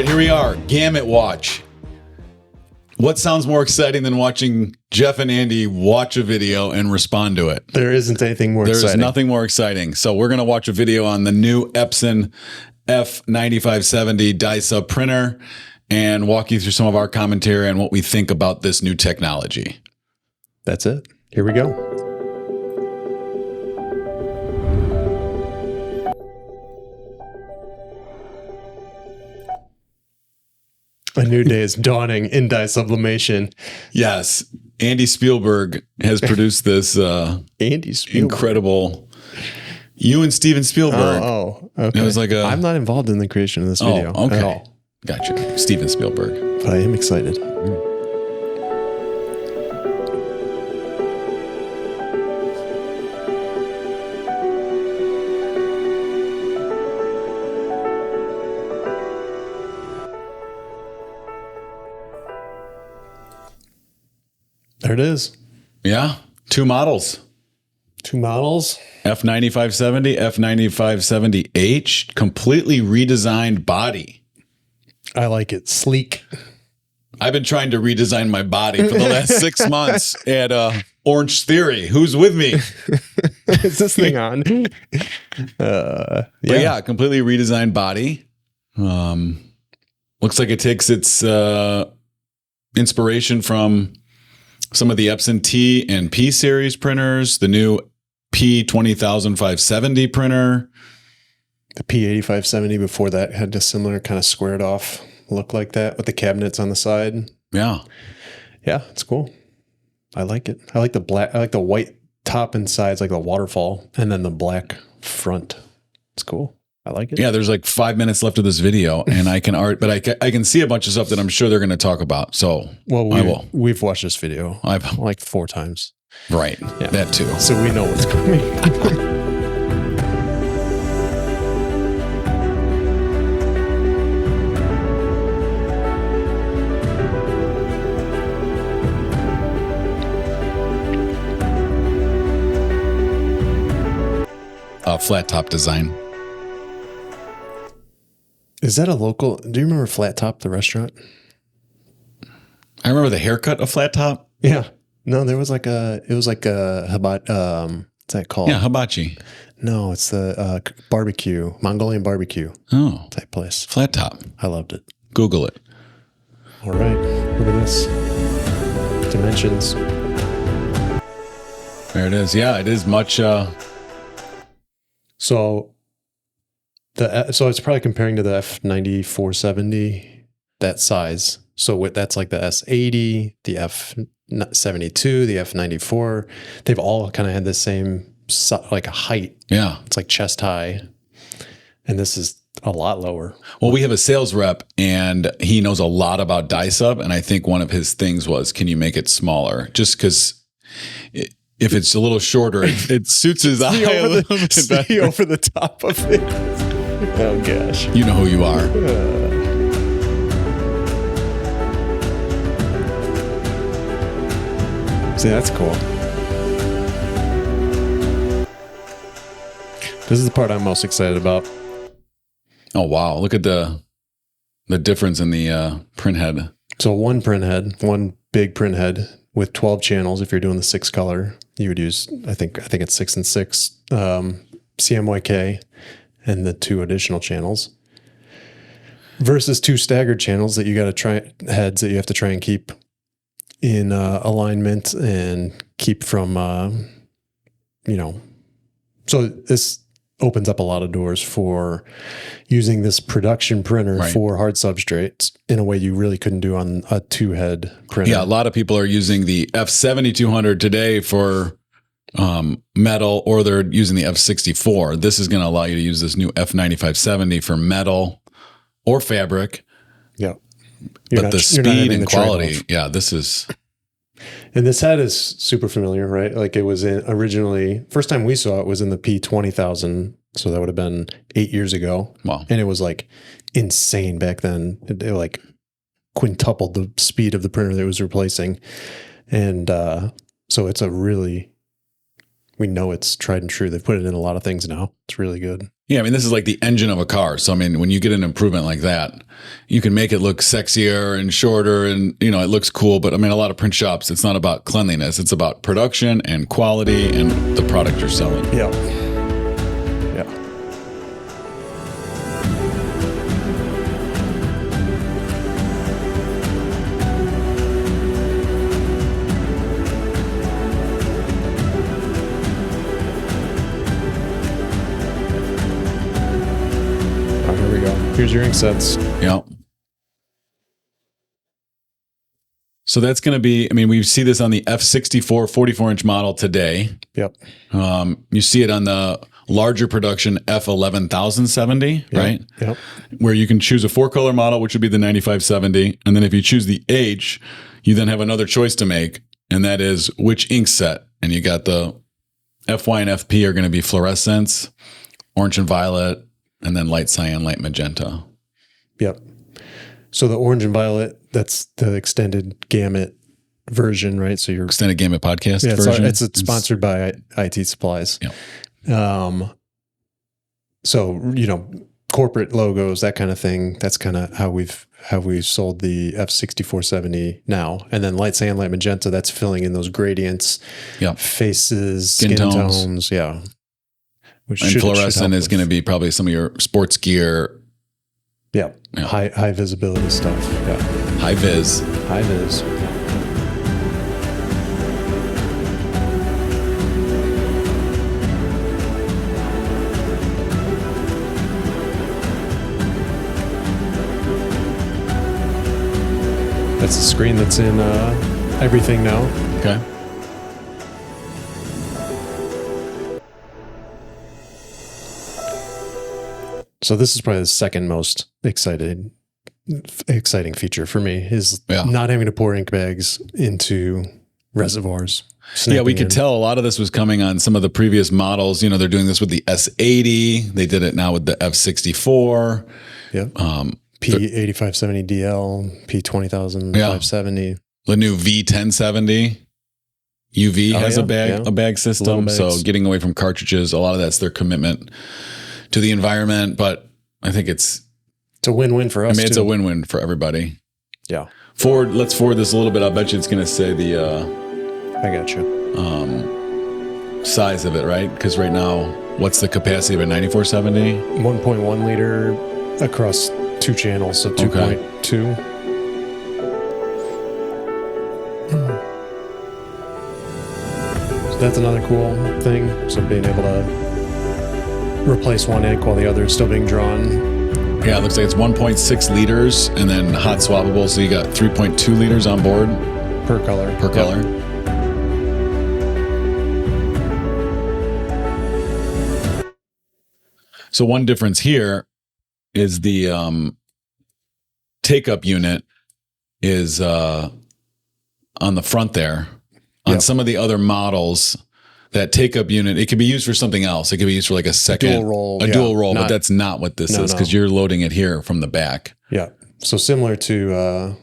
right, here we are. Gamut watch. What sounds more exciting than watching Jeff and Andy watch a video and respond to it? There isn't anything more exciting. There's nothing more exciting. So we're going to watch a video on the new EPSON F9570 dye-sub printer and walk you through some of our commentary and what we think about this new technology. That's it. Here we go. A new day is dawning in dye sublimation. Yes. Andy Spielberg has produced this Andy Spielberg. Incredible. You and Steven Spielberg. Okay. It was like a... I'm not involved in the creation of this video at all. Gotcha. Steven Spielberg. But I am excited. There it is. Yeah. Two models. Two models. F9570, F9570H. Completely redesigned body. I like it. Sleek. I've been trying to redesign my body for the last 6 months at Orange Theory. Who's with me? Is this thing on? But yeah, completely redesigned body. Looks like it takes its inspiration from some of the Epson T and P series printers, the new P20570 printer. The P8570 before that had a similar kind of squared off look like that with the cabinets on the side. Yeah. Yeah, it's cool. I like it. I like the black, I like the white top and sides, like the waterfall, and then the black front. It's cool. I like it. Yeah, there's like 5 minutes left of this video, and I can I can see a bunch of stuff that I'm sure they're going to talk about. So, well, we've watched this video like 4 times. Right. Yeah. That too. So we know what's coming. Flat top design. Is that a local? Do you remember Flat Top, the restaurant? I remember the haircut of Flat Top. Yeah. No, there was like it was like a what's that called? Yeah, hibachi. No, it's the barbecue, Mongolian barbecue. Oh. Type place. Flat Top. I loved it. Google it. All right. Look at this. Dimensions. There it is. Yeah, it is much. So it's probably comparing to the F9470, that size. So that's like the S80, the F72, the F94. They've all kind of had the same like a height. Yeah. It's like chest high. And this is a lot lower. Well, we have a sales rep and he knows a lot about dye sub. And I think one of his things was, can you make it smaller? Just because if it's a little shorter, it suits his eye a little bit better. See over the top of it. Oh, gosh. You know who you are. See, that's cool. This is the part I'm most excited about. Oh, wow. Look at the difference in the print head. So one print head, one big print head with 12 channels. If you're doing the 6 color, you would use, I think it's 6 and 6 CMYK and the 2 additional channels versus 2 staggered channels that you got to try, heads that you have to try and keep in alignment and keep from, so this opens up a lot of doors for using this production printer for hard substrates in a way you really couldn't do on a 2-head printer. Yeah, a lot of people are using the F7200 today for metal, or they're using the F64. This is going to allow you to use this new F9570 for metal or fabric. Yeah. But the speed and quality, this is... And this head is super familiar, right? Like it was in originally, first time we saw it was in the P20000. So that would have been 8 years ago. Wow. And it was like insane back then. It like quintupled the speed of the printer that it was replacing. And so it's a really we know it's tried and true. They've put it in a lot of things now. It's really good. Yeah, I mean, this is like the engine of a car. So, I mean, when you get an improvement like that, you can make it look sexier and shorter and, you know, it looks cool. But I mean, a lot of print shops, it's not about cleanliness. It's about production and quality and the product you're selling. Yeah. Yeah. Here we go. Here's your ink sets. Yeah. So that's going to be, I mean, we see this on the F64 44-inch model today. Yep. You see it on the larger production F11070, Yep. right? Yep. Where you can choose a 4-color model, which would be the 9570. And then if you choose the H, you then have another choice to make, and that is which ink set. And you got the FY and FP are going to be fluorescence, orange and violet, and then light cyan, light magenta. Yep. So the orange and violet, that's the extended Gamut version, right? So your Extended Gamut podcast version. It's sponsored by IT Supplies. Yeah. So, you know, corporate logos, that kind of thing. That's kind of how we've sold the F6470 now. And then light cyan, light magenta, that's filling in those gradients, Yeah. faces, Skin tones. Yeah. Which And should fluorescent help is going to be probably some of your sports gear, Yeah. Yeah. High visibility stuff. Yeah. high vis. High vis. That's the screen that's in everything now. Okay. So this is probably the second most exciting feature for me is Yeah. not having to pour ink bags into reservoirs. Yeah, we Snapping could in. tell a lot of this was coming on some of the previous models. You know, they're doing this with the S80. They did it now with the F64. Yep. P8570DL, P20570. The new V1070. UV has yeah, a bag system. Little So bags. getting away from cartridges, a lot of that's their commitment to the environment. But I think it's a win-win for us. it's too. a win-win for everybody. Yeah, Let's forward this a little bit. I'll bet you it's going to say the I got you. size of it, right? Because right now, what's the capacity of a 9470? 1.1 liter across 2 channels, so 2.2. So that's another cool thing. So being able to replace one ink while the other is still being drawn. Yeah, it looks like it's 1.6 liters and then hot swappable. So you got 3.2 liters on board Per color. per color. So one difference here is the take-up unit is on the front there. On Yep. some of the other models, that take-up unit, it could be used for something else. It could be used for like a second Dual roll, a yeah. dual roll, but Not- that's not what this No, is no. because you're loading it here from the back. Yeah. So similar to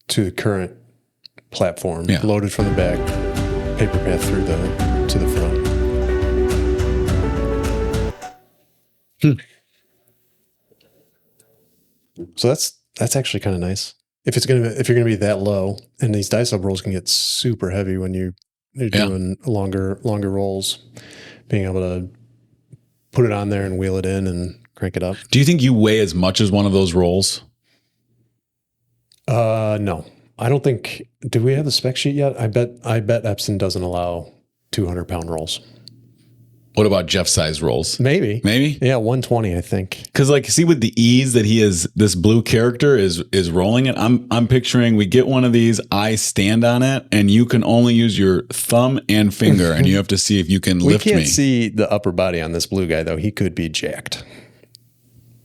the current platform, Yeah. loaded from the back, paper path through to the front. So that's actually kind of nice. If you're gonna be that low, and these die sub rolls can get super heavy when you're Yeah. doing longer rolls, being able to put it on there and wheel it in and crank it up. Do you think you weigh as much as one of those rolls? No, I don't think. Do we have the spec sheet yet? I bet Epson doesn't allow 200-pound rolls. What about Jeff size rolls? Maybe. Maybe? Yeah, 120, I think. Because like see with the ease that he is, this blue character is rolling it. I'm picturing we get one of these, I stand on it, and you can only use your thumb and finger, and you have to see if you can lift We can't me. see the upper body on this blue guy, though. He could be jacked.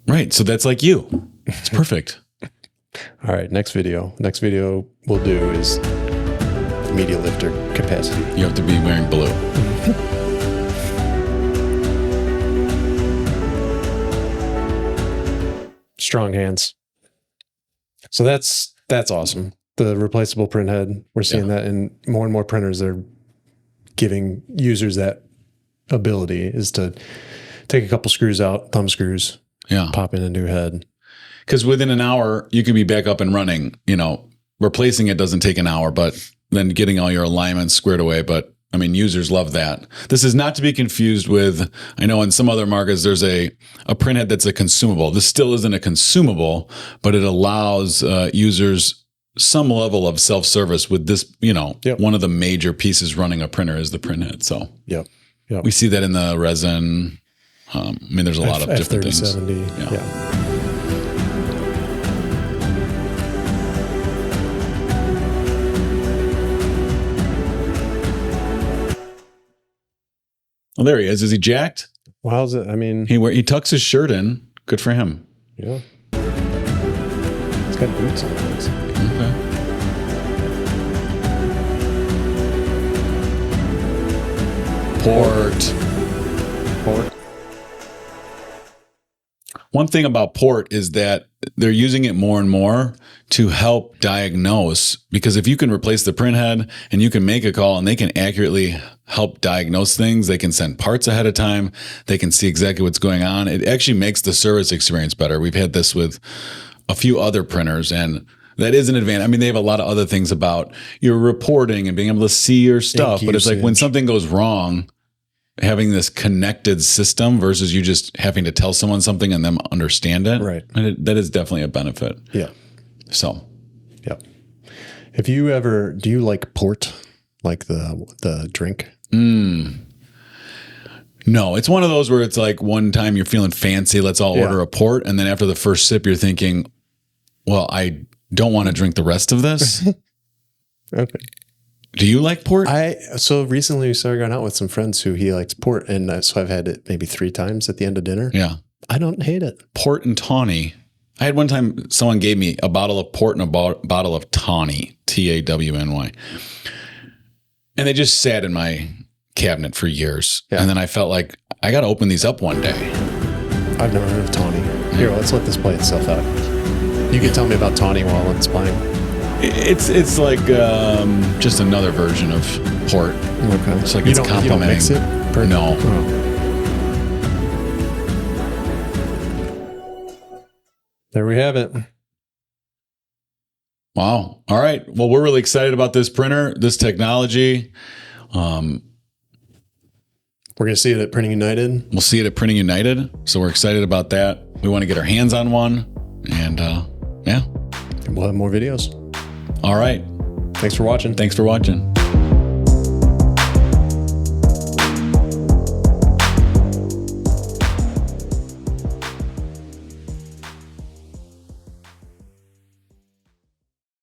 Right. So that's like you. It's perfect. All right, next video. Next video we'll do is media lifter capacity. You have to be wearing blue. Strong hands. So that's awesome. The replaceable print head. We're seeing that in more and more printers. They're giving users that ability is to take a couple screws out, thumb screws, pop in a new head. Because within an hour, you can be back up and running. You know, replacing it doesn't take an hour, but then getting all your alignments squared away. But I mean, users love that. This is not to be confused with, I know in some other markets, there's a printhead that's a consumable. This still isn't a consumable, but it allows users some level of self-service with this, you know, one of the major pieces running a printer is the printhead. So we see that in the resin. I mean, there's a lot of different things. F9570. Yeah. Well, there he is. Is he jacked? Well, how's it? I mean, he tucks his shirt in. Good for him. Yeah. He's got boots on. Okay. Port. One thing about port is that they're using it more and more to help diagnose, because if you can replace the printhead and you can make a call and they can accurately help diagnose things, they can send parts ahead of time, they can see exactly what's going on. It actually makes the service experience better. We've had this with a few other printers, and that is an advantage. I mean, they have a lot of other things about your reporting and being able to see your stuff, but it's like when something goes wrong, having this connected system versus you just having to tell someone something and them understand it. Right. And that is definitely a benefit. Yeah. So. Yeah. Do you like port, like the drink? No, it's one of those where it's like one time you're feeling fancy, let's all order a port. And then after the first sip, you're thinking, well, I don't want to drink the rest of this. Okay. Do you like port? So recently we started going out with some friends who he likes port, and so I've had it maybe 3 times at the end of dinner. Yeah. I don't hate it. Port and tawny. I had one time someone gave me a bottle of port and a bottle of tawny, Tawny. And they just sat in my cabinet for years. Yeah. And then I felt like I got to open these up one day. I've never heard of tawny. Here, let's let this play itself out. You can tell me about tawny while it's playing. It's like just another version of port. Okay. It's like it's complementing. You don't mix it? No. Oh. There we have it. Wow. All right. Well, we're really excited about this printer, this technology. We're going to see it at Printing United. We'll see it at Printing United. So we're excited about that. We want to get our hands on one. And we'll have more videos. All right. Thanks for watching. Thanks for watching.